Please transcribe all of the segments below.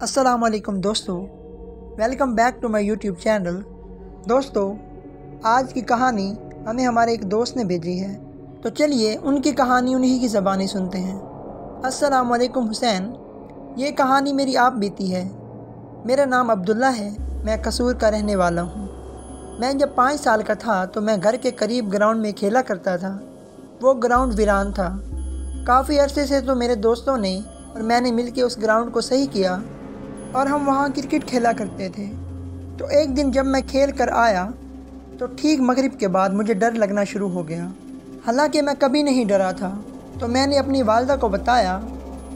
السلام علیکم دوستو، welcome back to my YouTube channel. دوستو، آج کی کہانی ہمیں ہمارے ایک دوست نے بھیجی ہے، تو چلیے ان کی کہانی انہی کی زبانی سنتے ہیں۔ السلام علیکم حسین، یہ کہانی میری آپ بیتی ہے۔ میرا نام عبداللہ ہے، میں قصور کا رہنے والا ہوں۔ میں جب 5 سال کا تھا تو میں گھر کے قریب گراؤنڈ میں کھیلا کرتا تھا۔ وہ گراؤنڈ ویران تھا۔ کافی عرصے سے تو میرے دوستوں نے اور میں نے مل کے اس گراؤنڈ کو صحیح کیا اور ہم وہاں کرکٹ کھیلا کرتے تھے۔ تو ایک دن جب میں کھیل کر آیا تو ٹھیک مغرب کے بعد مجھے ڈر لگنا شروع ہو گیا۔ حالانکہ میں کبھی نہیں ڈرا تھا، تو میں نے اپنی والدہ کو بتایا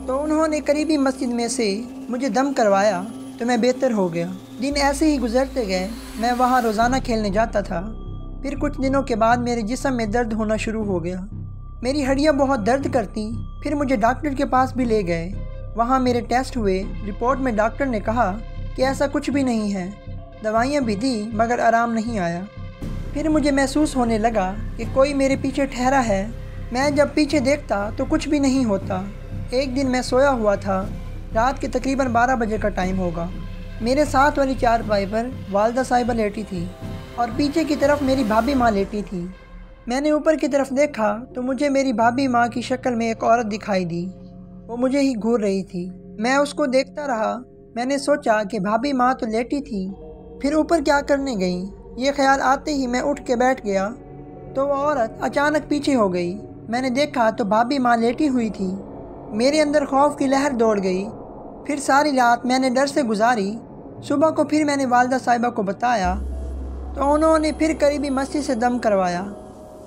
تو انہوں نے قریبی مسجد میں سے مجھے دم کروایا تو میں بہتر ہو گیا۔ دن ایسے ہی گزرتے گئے، میں وہاں روزانہ کھیلنے جاتا تھا۔ پھر کچھ دنوں کے بعد میرے جسم میں درد ہونا شروع ہو گیا۔ میری ہڈیاں بہت درد کرتیں۔ پھر مجھے ڈاکٹر کے پاس بھی لے گئے۔ وہاں میرے ٹیسٹ ہوئے۔ رپورٹ میں ڈاکٹر نے کہا کہ ایسا کچھ بھی نہیں ہے۔ دوائیاں بھی دی مگر آرام نہیں آیا۔ پھر مجھے محسوس ہونے لگا کہ کوئی میرے پیچھے ٹھہرا ہے۔ میں جب پیچھے دیکھتا تو کچھ بھی نہیں ہوتا۔ ایک دن میں سویا ہوا تھا، رات کے تقریباً 12 بجے کا ٹائم ہوگا۔ میرے ساتھ والی چارپائی پر والدہ صاحبہ لیٹی تھی اور پیچھے کی طرف میری بھابھی ماں لیٹی تھی۔ میں نے اوپر کی طرف دیکھا تو مجھے میری بھابھی ماں کی شکل میں ایک عورت دکھائی دی۔ وہ مجھے ہی گھور رہی تھی۔ میں اس کو دیکھتا رہا۔ میں نے سوچا کہ بھابھی ماں تو لیٹی تھی، پھر اوپر کیا کرنے گئی؟ یہ خیال آتے ہی میں اٹھ کے بیٹھ گیا تو وہ عورت اچانک پیچھے ہو گئی۔ میں نے دیکھا تو بھابھی ماں لیٹی ہوئی تھی۔ میرے اندر خوف کی لہر دوڑ گئی۔ پھر ساری رات میں نے ڈر سے گزاری۔ صبح کو پھر میں نے والدہ صاحبہ کو بتایا تو انہوں نے پھر قریبی مسجد سے دم کروایا۔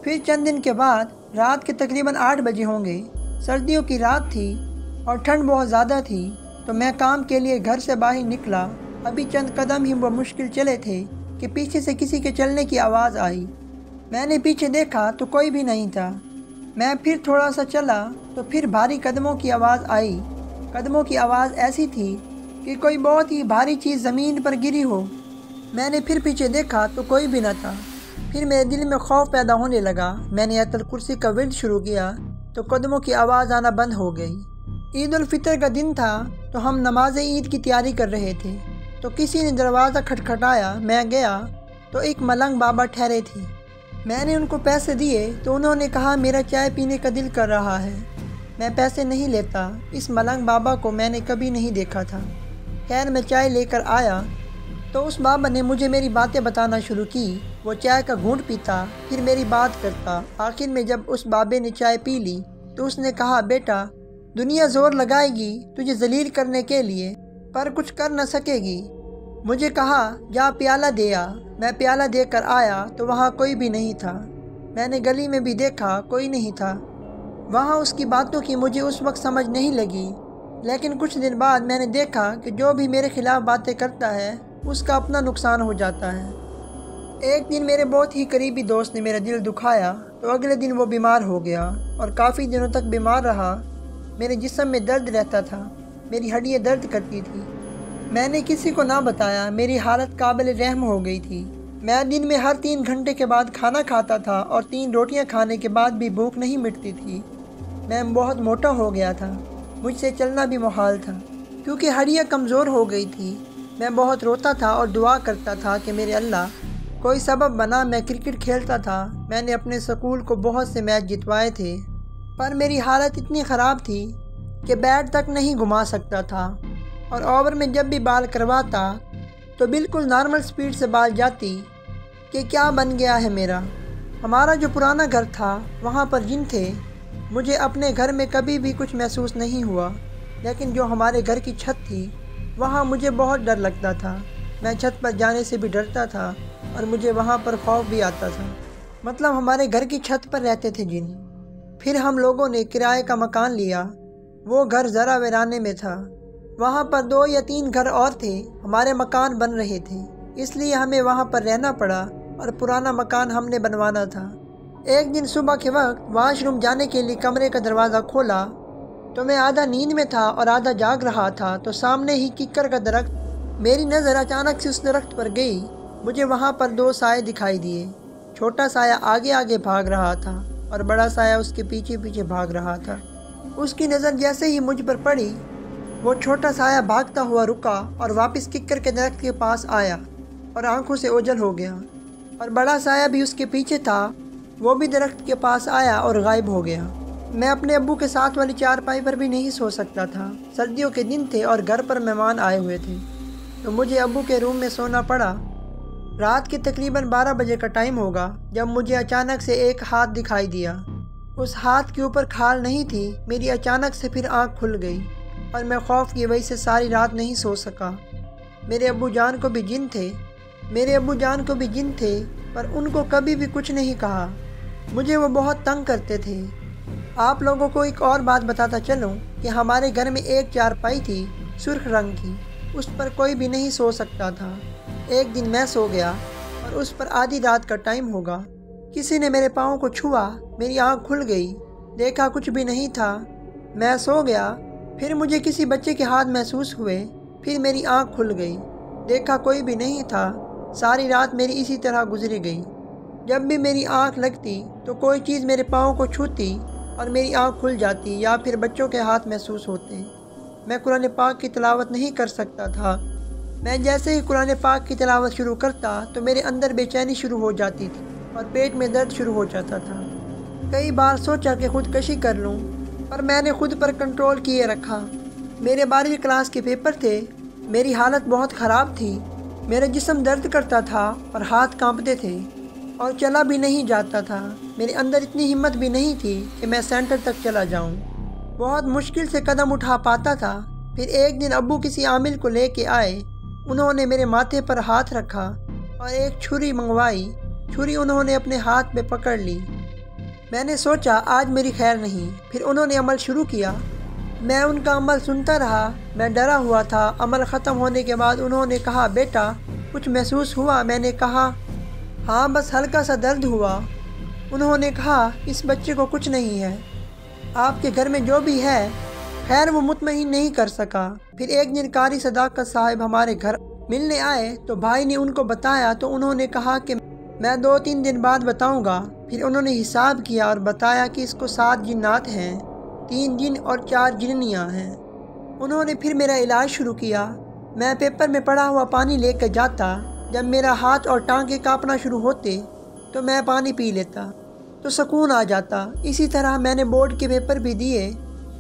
پھر چند دن کے بعد رات کے تقریباً 8 بجے ہوں گے، سردیوں کی رات تھی اور ٹھنڈ بہت زیادہ تھی، تو میں کام کے لیے گھر سے باہر نکلا۔ ابھی چند قدم ہی وہ مشکل چلے تھے کہ پیچھے سے کسی کے چلنے کی آواز آئی۔ میں نے پیچھے دیکھا تو کوئی بھی نہیں تھا۔ میں پھر تھوڑا سا چلا تو پھر بھاری قدموں کی آواز آئی۔ قدموں کی آواز ایسی تھی کہ کوئی بہت ہی بھاری چیز زمین پر گری ہو۔ میں نے پھر پیچھے دیکھا تو کوئی بھی نہ تھا۔ پھر میرے دل میں خوف پیدا ہونے لگا۔ میں نے آیت الکرسی کا ورد شروع کیا تو قدموں کی آواز آنا بند ہو گئی۔ عید الفطر کا دن تھا تو ہم نماز عید کی تیاری کر رہے تھے تو کسی نے دروازہ کھٹکھٹایا۔ میں گیا تو ایک ملنگ بابا ٹھہرے تھے۔ میں نے ان کو پیسے دیے تو انہوں نے کہا میرا چائے پینے کا دل کر رہا ہے۔ میں پیسے نہیں لیتا۔ اس ملنگ بابا کو میں نے کبھی نہیں دیکھا تھا۔ خیر میں چائے لے کر آیا تو اس بابا نے مجھے میری باتیں بتانا شروع کی۔ وہ چائے کا گھونٹ پیتا، پھر میری بات کرتا۔ آخر میں جب اس بابے نے چائے پی لی تو اس نے کہا بیٹا، دنیا زور لگائے گی تجھے ذلیل کرنے کے لیے، پر کچھ کر نہ سکے گی۔ مجھے کہا جا پیالہ دے آ۔ میں پیالہ دے کر آیا تو وہاں کوئی بھی نہیں تھا۔ میں نے گلی میں بھی دیکھا، کوئی نہیں تھا وہاں۔ اس کی باتوں کی مجھے اس وقت سمجھ نہیں لگی، لیکن کچھ دن بعد میں نے دیکھا کہ جو بھی میرے خلاف باتیں کرتا ہے اس کا اپنا نقصان ہو جاتا ہے۔ ایک دن میرے بہت ہی قریبی دوست نے میرا دل دکھایا تو اگلے دن وہ بیمار ہو گیا اور کافی دنوں تک بیمار رہا۔ میرے جسم میں درد رہتا تھا، میری ہڈیاں درد کرتی تھی۔ میں نے کسی کو نہ بتایا۔ میری حالت قابل رحم ہو گئی تھی۔ میں دن میں ہر 3 گھنٹے کے بعد کھانا کھاتا تھا اور 3 روٹیاں کھانے کے بعد بھی بھوک نہیں مٹتی تھی۔ میں بہت موٹا ہو گیا تھا، مجھ سے چلنا بھی محال تھا کیونکہ ہڈیاں کمزور ہو گئی تھی۔ میں بہت روتا تھا اور دعا کرتا تھا کہ میرے اللہ کوئی سبب بنا۔ میں کرکٹ کھیلتا تھا۔ میں نے اپنے سکول کو بہت سے میچ جتوائے تھے، پر میری حالت اتنی خراب تھی کہ بیٹ تک نہیں گھما سکتا تھا، اور اوور میں جب بھی بال کرواتا تو بالکل نارمل سپیڈ سے بال جاتی کہ کیا بن گیا ہے میرا۔ ہمارا جو پرانا گھر تھا وہاں پر جن تھے، مجھے اپنے گھر میں کبھی بھی کچھ محسوس نہیں ہوا، لیکن جو ہمارے گھر کی چھت تھی وہاں مجھے بہت ڈر لگتا تھا۔ میں چھت پر جانے سے بھی ڈرتا تھا اور مجھے وہاں پر خوف بھی آتا تھا۔ مطلب ہمارے گھر کی چھت پر رہتے تھے جن۔ پھر ہم لوگوں نے کرائے کا مکان لیا۔ وہ گھر ذرا ویرانے میں تھا۔ وہاں پر 2 یا 3 گھر اور تھے۔ ہمارے مکان بن رہے تھے، اس لیے ہمیں وہاں پر رہنا پڑا اور پرانا مکان ہم نے بنوانا تھا۔ ایک دن صبح کے وقت واش روم جانے کے لیے کمرے کا دروازہ کھولا تو میں آدھا نیند میں تھا اور آدھا جاگ رہا تھا، تو سامنے ہی ککر کا درخت، میری نظر اچانک سے اس درخت پر گئی۔ مجھے وہاں پر 2 سائے دکھائی دیے۔ چھوٹا سایہ آگے آگے بھاگ رہا تھا اور بڑا سایہ اس کے پیچھے پیچھے بھاگ رہا تھا۔ اس کی نظر جیسے ہی مجھ پر پڑی وہ چھوٹا سایہ بھاگتا ہوا رکا اور واپس ککر کے درخت کے پاس آیا اور آنکھوں سے اوجھل ہو گیا، اور بڑا سایہ بھی اس کے پیچھے تھا، وہ بھی درخت کے پاس آیا اور غائب ہو گیا۔ میں اپنے ابو کے ساتھ والی چارپائی پر بھی نہیں سو سکتا تھا۔ سردیوں کے دن تھے اور گھر پر مہمان آئے ہوئے تھے، تو مجھے ابو کے روم میں سونا پڑا۔ رات کے تقریباً 12 بجے کا ٹائم ہوگا جب مجھے اچانک سے ایک ہاتھ دکھائی دیا۔ اس ہاتھ کے اوپر کھال نہیں تھی۔ میری اچانک سے پھر آنکھ کھل گئی اور میں خوف کی وجہ سے ساری رات نہیں سو سکا۔ میرے ابو جان کو بھی جن تھے پر ان کو کبھی بھی کچھ نہیں کہا۔ مجھے وہ بہت تنگ کرتے تھے۔ آپ لوگوں کو ایک اور بات بتاتا چلوں کہ ہمارے گھر میں ایک چارپائی تھی سرخ رنگ کی، اس پر کوئی بھی نہیں سو سکتا تھا۔ ایک دن میں سو گیا اور اس پر آدھی رات کا ٹائم ہوگا، کسی نے میرے پاؤں کو چھوا، میری آنکھ کھل گئی، دیکھا کچھ بھی نہیں تھا، میں سو گیا۔ پھر مجھے کسی بچے کے ہاتھ محسوس ہوئے، پھر میری آنکھ کھل گئی، دیکھا کوئی بھی نہیں تھا۔ ساری رات میری اسی طرح گزری گئی۔ جب بھی میری آنکھ لگتی تو کوئی چیز میرے پاؤں کو چھوتی اور میری آنکھ کھل جاتی، یا پھر بچوں کے ہاتھ محسوس ہوتے۔ میں قرآن پاک کی تلاوت نہیں کر سکتا تھا۔ میں جیسے ہی قرآن پاک کی تلاوت شروع کرتا تو میرے اندر بے چینی شروع ہو جاتی تھی اور پیٹ میں درد شروع ہو جاتا تھا۔ کئی بار سوچا کہ خودکشی کر لوں، پر میں نے خود پر کنٹرول کیے رکھا۔ میرے 12ویں کلاس کے پیپر تھے، میری حالت بہت خراب تھی، میرا جسم درد کرتا تھا اور ہاتھ کانپتے تھے اور چلا بھی نہیں جاتا تھا۔ میرے اندر اتنی ہمت بھی نہیں تھی کہ میں سینٹر تک چلا جاؤں، بہت مشکل سے قدم اٹھا پاتا تھا۔ پھر ایک دن ابو کسی عامل کو لے کے آئے، انہوں نے میرے ماتھے پر ہاتھ رکھا اور ایک چھری منگوائی۔ چھری انہوں نے اپنے ہاتھ میں پکڑ لی۔ میں نے سوچا آج میری خیر نہیں۔ پھر انہوں نے عمل شروع کیا، میں ان کا عمل سنتا رہا۔ میں ڈرا ہوا تھا۔ عمل ختم ہونے کے بعد انہوں نے کہا، بیٹا کچھ محسوس ہوا؟ میں نے کہا ہاں، بس ہلکا سا درد ہوا۔ انہوں نے کہا اس بچے کو کچھ نہیں ہے، آپ کے گھر میں جو بھی ہے۔ خیر وہ مطمئن نہیں کر سکا۔ پھر ایک دن قاری صداقت صاحب ہمارے گھر ملنے آئے تو بھائی نے ان کو بتایا، تو انہوں نے کہا کہ میں 2-3 دن بعد بتاؤں گا۔ پھر انہوں نے حساب کیا اور بتایا کہ اس کو 7 جنات ہیں، 3 جن اور 4 جنیاں ہیں۔ انہوں نے پھر میرا علاج شروع کیا۔ میں پیپر میں پڑا ہوا پانی لے کر جاتا، جب میرا ہاتھ اور ٹانگیں کانپنا شروع ہوتے تو میں پانی پی لیتا تو سکون آ جاتا۔ اسی طرح میں نے بورڈ کے پیپر بھی دیے۔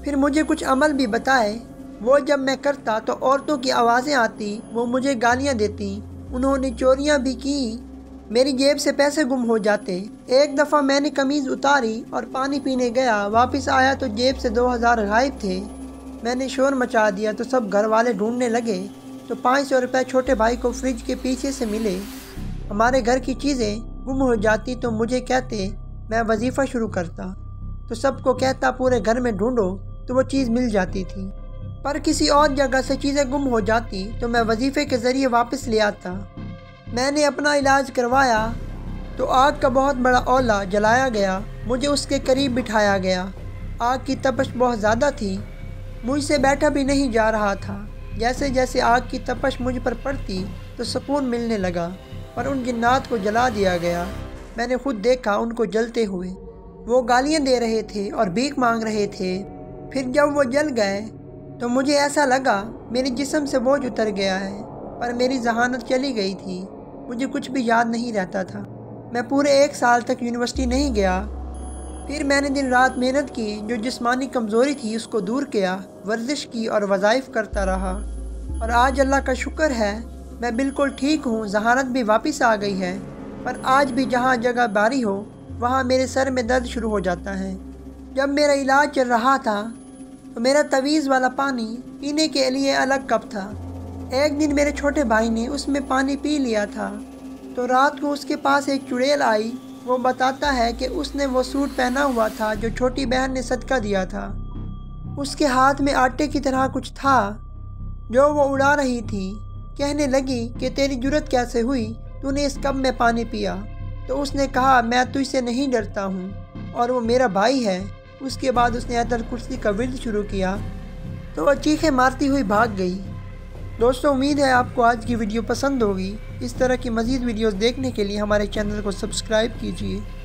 پھر مجھے کچھ عمل بھی بتائے، وہ جب میں کرتا تو عورتوں کی آوازیں آتی، وہ مجھے گالیاں دیتی۔ انہوں نے چوریاں بھی کی، میری جیب سے پیسے گم ہو جاتے۔ ایک دفعہ میں نے قمیض اتاری اور پانی پینے گیا، واپس آیا تو جیب سے 2000 غائب تھے۔ میں نے شور مچا دیا تو سب گھر والے ڈھونڈنے لگے، تو 500 روپے چھوٹے بھائی کو فریج کے پیچھے سے ملے۔ ہمارے گھر کی چیزیں گم ہو جاتی تو مجھے کہتے، میں وظیفہ شروع کرتا تو سب کو کہتا پورے گھر میں ڈھونڈو، تو وہ چیز مل جاتی تھی۔ پر کسی اور جگہ سے چیزیں گم ہو جاتی تو میں وظیفے کے ذریعے واپس لے آتا۔ میں نے اپنا علاج کروایا تو آگ کا بہت بڑا اولا جلایا گیا، مجھے اس کے قریب بٹھایا گیا۔ آگ کی تپش بہت زیادہ تھی، مجھ سے بیٹھا بھی نہیں جا رہا تھا۔ جیسے جیسے آگ کی تپش مجھ پر پڑتی تو سکون ملنے لگا، پر ان جنات کو جلا دیا گیا۔ میں نے خود دیکھا ان کو جلتے ہوئے، وہ گالیاں دے رہے تھے اور بھیک مانگ رہے تھے۔ پھر جب وہ جل گئے تو مجھے ایسا لگا میرے جسم سے بوجھ اتر گیا ہے، پر میری ذہانت چلی گئی تھی، مجھے کچھ بھی یاد نہیں رہتا تھا۔ میں پورے 1 سال تک یونیورسٹی نہیں گیا۔ پھر میں نے دن رات محنت کی، جو جسمانی کمزوری تھی اس کو دور کیا، ورزش کی اور وظائف کرتا رہا، اور آج اللہ کا شکر ہے میں بالکل ٹھیک ہوں۔ ذہانت بھی واپس آ گئی ہے، پر آج بھی جہاں جگہ باری ہو وہاں میرے سر میں درد شروع ہو جاتا ہے۔ جب میرا علاج چل رہا تھا تو میرا تویز والا پانی پینے کے لیے الگ کپ تھا۔ ایک دن میرے چھوٹے بھائی نے اس میں پانی پی لیا تھا، تو رات کو اس کے پاس ایک چڑیل آئی۔ وہ بتاتا ہے کہ اس نے وہ سوٹ پہنا ہوا تھا جو چھوٹی بہن نے صدقہ دیا تھا۔ اس کے ہاتھ میں آٹے کی طرح کچھ تھا جو وہ اڑا رہی تھی۔ کہنے لگی کہ تیری جرت کیسے ہوئی، تو نے اس کپ میں پانی پیا؟ تو اس نے کہا میں تجھ سے نہیں ڈرتا ہوں اور وہ میرا بھائی ہے۔ اس کے بعد اس نے آیت الکرسی کا ورد شروع کیا تو وہ چیخیں مارتی ہوئی بھاگ گئی۔ دوستو، امید ہے آپ کو آج کی ویڈیو پسند ہوگی۔ اس طرح کی مزید ویڈیوز دیکھنے کے لیے ہمارے چینل کو سبسکرائب کیجیے۔